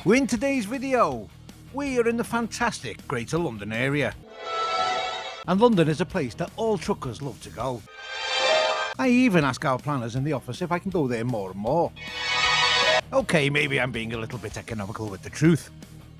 In today's video, we are in the fantastic Greater London area. And London is a place that all truckers love to go. I even ask our planners in the office if I can go there more and more. Okay, maybe I'm being a little bit economical with the truth,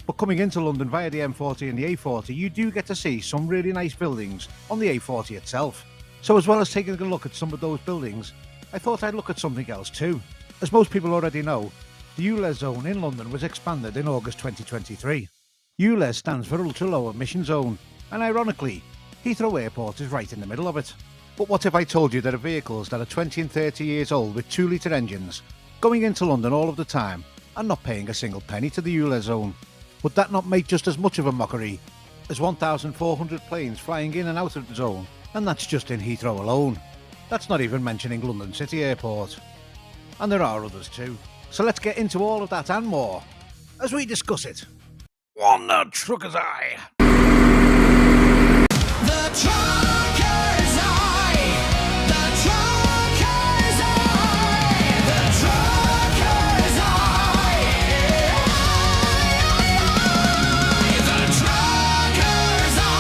but coming into London via the M40 and the A40, you do get to see some really nice buildings on the A40 itself. So as well as taking a look at some of those buildings, I thought I'd look at something else too. As most people already know, the ULEZ zone in London was expanded in August 2023. ULEZ stands for Ultra Low Emission Zone, and ironically, Heathrow Airport is right in the middle of it. But what if I told you there are vehicles that are 20 and 30 years old with 2-litre engines, going into London all of the time, and not paying a single penny to the ULEZ zone? Would that not make just as much of a mockery as 1,400 planes flying in and out of the zone, and that's just in Heathrow alone? That's not even mentioning London City Airport. And there are others too. So let's get into all of that and more as we discuss it on the Trucker's Eye. The Trucker's Eye. The Trucker's Eye. The Trucker's Eye. The Trucker's Eye.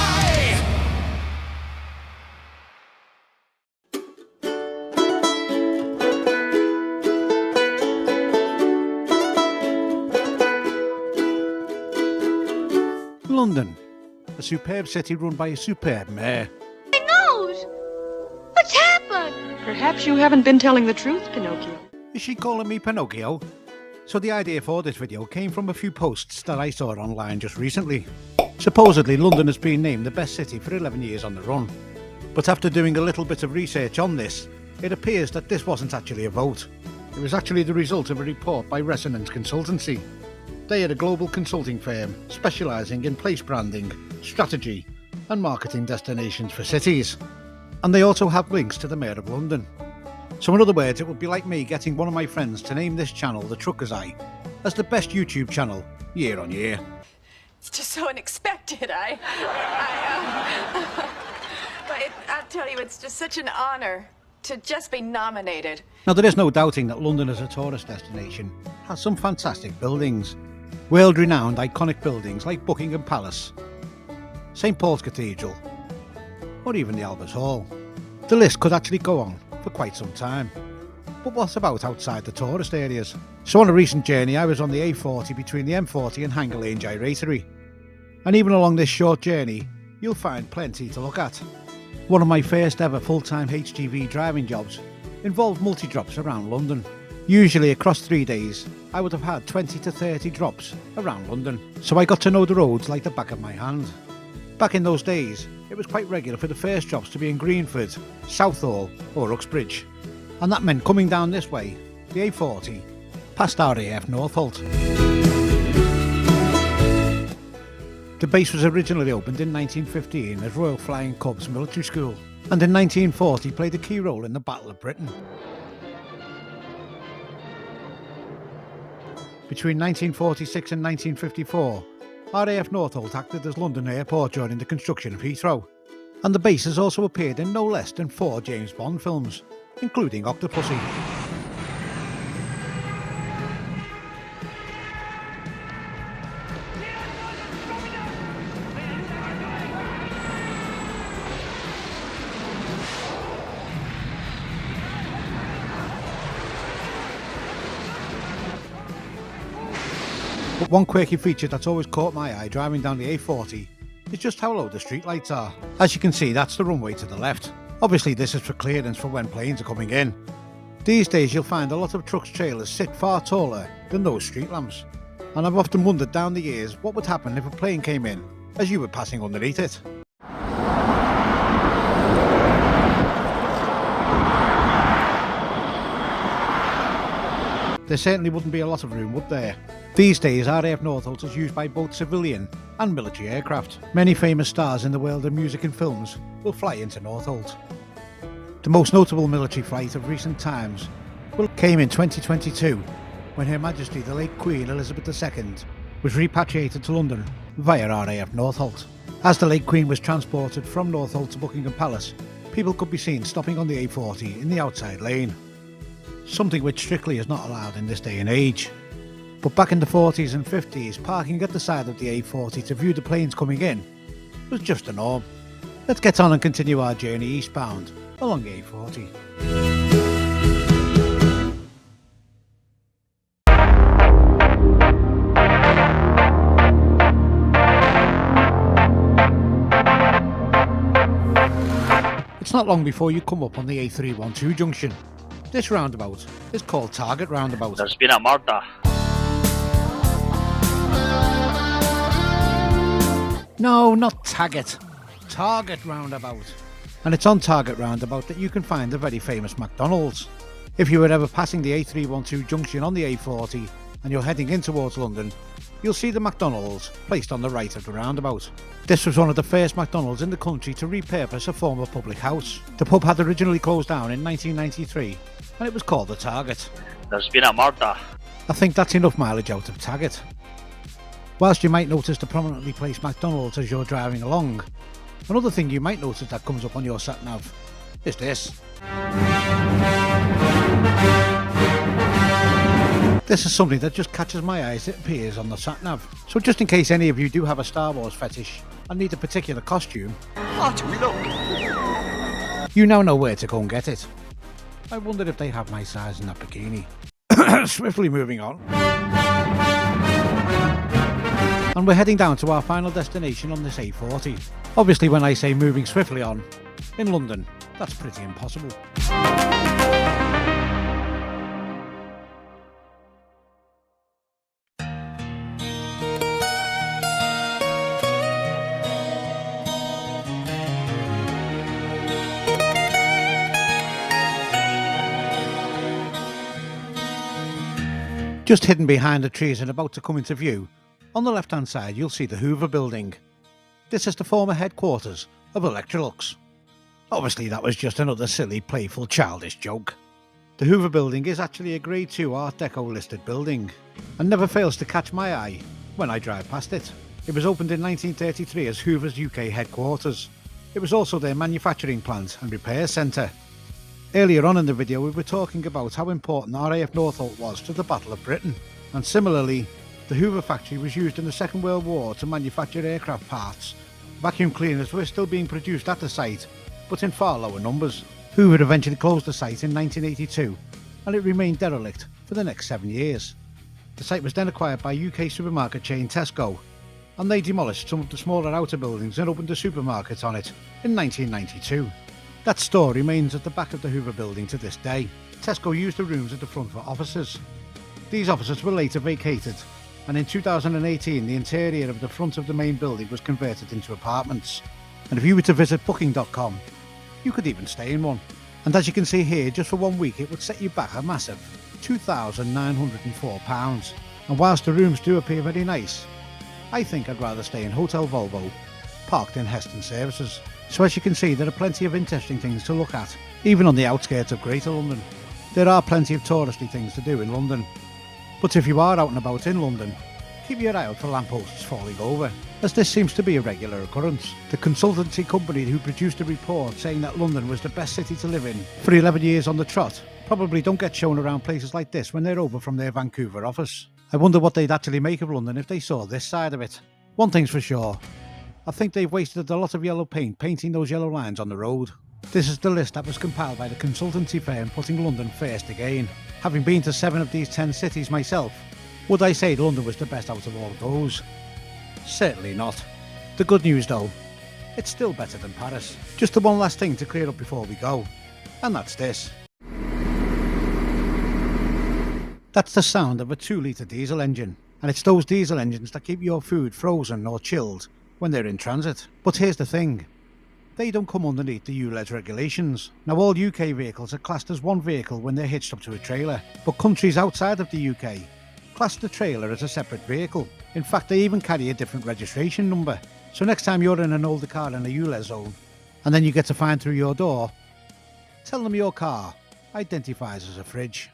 London, a superb city run by a superb mayor. My nose! What's happened? Perhaps you haven't been telling the truth, Pinocchio. Is she calling me Pinocchio? So the idea for this video came from a few posts that I saw online just recently. Supposedly London has been named the best city for 11 years on the run. But after doing a little bit of research on this, it appears that this wasn't actually a vote. It was actually the result of a report by Resonance Consultancy. They are a global consulting firm specialising in place branding, strategy and marketing destinations for cities. And they also have links to the Mayor of London. So in other words, it would be like me getting one of my friends to name this channel The Trucker's Eye as the best YouTube channel year on year. It's just so unexpected. But I'll tell you, it's just such an honor to just be nominated. Now there is no doubting that London as a tourist destination has some fantastic buildings. World-renowned iconic buildings like Buckingham Palace, St Paul's Cathedral, or even the Albert Hall. The list could actually go on for quite some time. But what about outside the tourist areas? So on a recent journey I was on the A40 between the M40 and Hanger Lane Gyratory. And even along this short journey, you'll find plenty to look at. One of my first ever full-time HGV driving jobs involved multi-drops around London. Usually across 3 days, I would have had 20 to 30 drops around London, so I got to know the roads like the back of my hand. Back in those days, it was quite regular for the first drops to be in Greenford, Southall or Uxbridge, and that meant coming down this way, the A40, past RAF Northolt. The base was originally opened in 1915 as Royal Flying Corps Military School, and in 1940 played a key role in the Battle of Britain. Between 1946 and 1954, RAF Northolt acted as London Airport during the construction of Heathrow, and the base has also appeared in no less than 4 James Bond films, including Octopussy. But one quirky feature that's always caught my eye driving down the A40 is just how low the streetlights are. As you can see, that's the runway to the left. Obviously this is for clearance for when planes are coming in. These days you'll find a lot of trucks' trailers sit far taller than those street lamps, and I've often wondered down the years what would happen if a plane came in as you were passing underneath it. There certainly wouldn't be a lot of room, would there? These days, RAF Northolt is used by both civilian and military aircraft. Many famous stars in the world of music and films will fly into Northolt. The most notable military flight of recent times came in 2022, when Her Majesty the late Queen Elizabeth II was repatriated to London via RAF Northolt. As the late Queen was transported from Northolt to Buckingham Palace, people could be seen stopping on the A40 in the outside lane, something which strictly is not allowed in this day and age. But back in the 40s and 50s, parking at the side of the A40 to view the planes coming in was just a norm. Let's get on and continue our journey eastbound along the A40. It's not long before you come up on the A312 junction. This roundabout is called Taggart roundabout. There's been a murder. No, not Taggart. Taggart roundabout. And it's on Taggart roundabout that you can find the very famous McDonald's. If you were ever passing the A312 junction on the A40 and you're heading in towards London, you'll see the McDonald's placed on the right of the roundabout. This was one of the first McDonald's in the country to repurpose a former public house. The pub had originally closed down in 1993 and it was called the Taggart. There's been a murder. I think that's enough mileage out of Taggart. Whilst you might notice the prominently placed McDonald's as you're driving along, another thing you might notice that comes up on your sat-nav is this. This is something that just catches my eye as it appears on the sat-nav. So just in case any of you do have a Star Wars fetish and need a particular costume, you now know where to go and get it. I wondered if they have my size in that bikini. Swiftly moving on. And we're heading down to our final destination on this A40. Obviously when I say moving swiftly on, in London, that's pretty impossible. Just hidden behind the trees and about to come into view, on the left hand side you'll see the Hoover building. This is the former headquarters of Electrolux. Obviously that was just another silly, playful, childish joke. The Hoover building is actually a Grade 2 Art Deco listed building and never fails to catch my eye when I drive past it. It was opened in 1933 as Hoover's UK headquarters. It was also their manufacturing plant and repair centre. Earlier on in the video we were talking about how important RAF Northolt was to the Battle of Britain, and similarly the Hoover factory was used in the Second World War to manufacture aircraft parts. Vacuum cleaners were still being produced at the site, but in far lower numbers. Hoover eventually closed the site in 1982 and it remained derelict for the next 7 years. The site was then acquired by UK supermarket chain Tesco, and they demolished some of the smaller outer buildings and opened a supermarket on it in 1992. That store remains at the back of the Hoover building to this day. Tesco used the rooms at the front for offices. These offices were later vacated, and in 2018 the interior of the front of the main building was converted into apartments. And if you were to visit booking.com, you could even stay in one. And as you can see here, just for 1 week it would set you back a massive £2,904. And whilst the rooms do appear very nice, I think I'd rather stay in Hotel Volvo, parked in Heston Services. So as you can see, there are plenty of interesting things to look at, even on the outskirts of Greater London. There are plenty of touristy things to do in London. But if you are out and about in London, keep your eye out for lampposts falling over, as this seems to be a regular occurrence. The consultancy company who produced a report saying that London was the best city to live in for 11 years on the trot probably don't get shown around places like this when they're over from their Vancouver office. I wonder what they'd actually make of London if they saw this side of it. One thing's for sure, I think they've wasted a lot of yellow paint painting those yellow lines on the road. This is the list that was compiled by the consultancy firm putting London first again. Having been to 7 of these 10 cities myself, would I say London was the best out of all of those? Certainly not. The good news though, it's still better than Paris. Just the one last thing to clear up before we go, and that's this. That's the sound of a 2-litre diesel engine, and it's those diesel engines that keep your food frozen or chilled when they're in transit. But here's the thing, They don't come underneath the ULEZ regulations. Now, all UK vehicles are classed as one vehicle when they're hitched up to a trailer, but countries outside of the UK class the trailer as a separate vehicle. In fact, they even carry a different registration number. So next time you're in an older car in a ULEZ zone, and then you get to find through your door, tell them your car identifies as a fridge.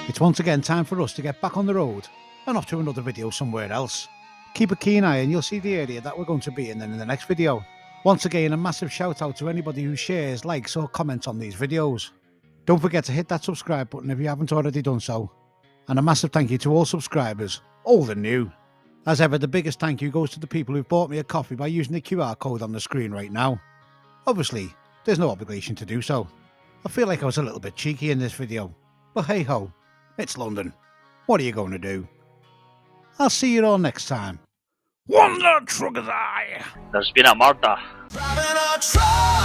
It's once again time for us to get back on the road and off to another video somewhere else. Keep a keen eye and you'll see the area that we're going to be in the next video. Once again, a massive shout out to anybody who shares, likes or comments on these videos. Don't forget to hit that subscribe button if you haven't already done so. And a massive thank you to all subscribers, old and new. As ever, the biggest thank you goes to the people who've bought me a coffee by using the QR code on the screen right now. Obviously, there's no obligation to do so. I feel like I was a little bit cheeky in this video, but hey ho, it's London. What are you going to do? I'll see you all next time. One the trucker's eye! There's been a Martha. Driving a truck.